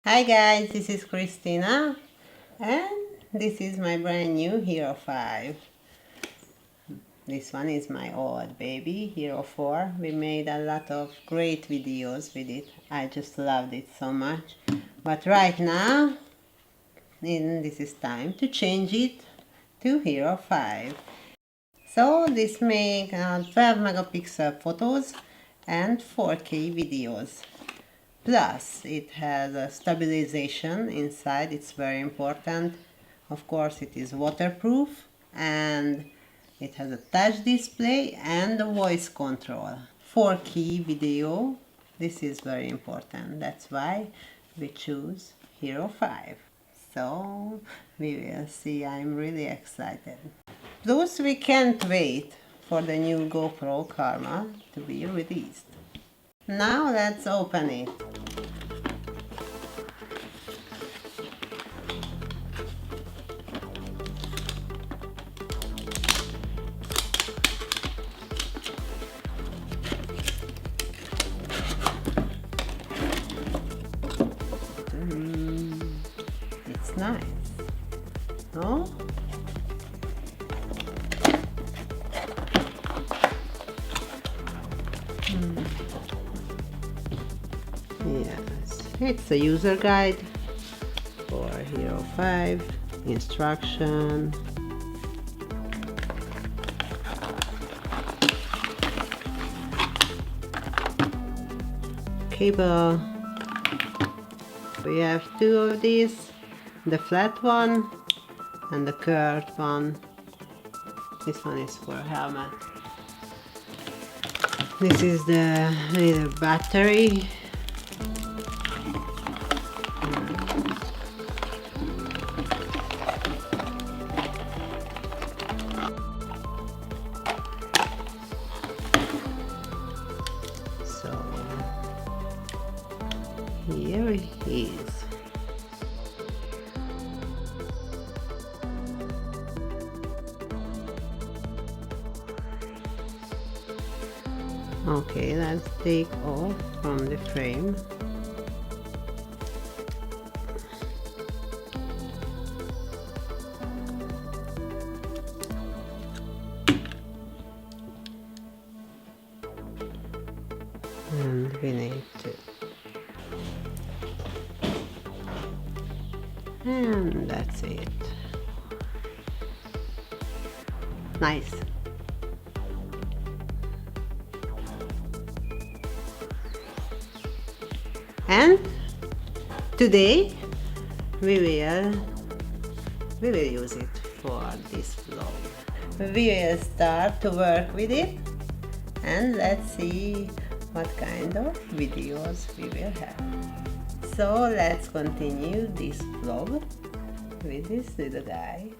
Hi guys, this is Krisztina and this is my brand new Hero 5. This one is my old baby, Hero 4. We made a lot of great videos with it. I just loved it so much. But right now, this is time to change it to Hero 5. So this makes 12 megapixel photos and 4K videos. Plus, it has a stabilization inside, it's very important. Of course, it is waterproof and it has a touch display and a voice control. 4K video, this is very important. That's why we choose Hero 5. So, we will see, I'm really excited. Plus, we can't wait for the new GoPro Karma to be released. Now let's open it. It's nice, no? Yes, it's a user guide for Hero 5, instruction, cable. We have two of these, the flat one and the curved one. This one is for helmet. This is the little battery. So here it is. Okay, let's take off from the frame. And we need to. And that's it. Nice. And today we will use it for this vlog. We will start to work with it and let's see what kind of videos we will have. So let's continue this vlog with this little guy.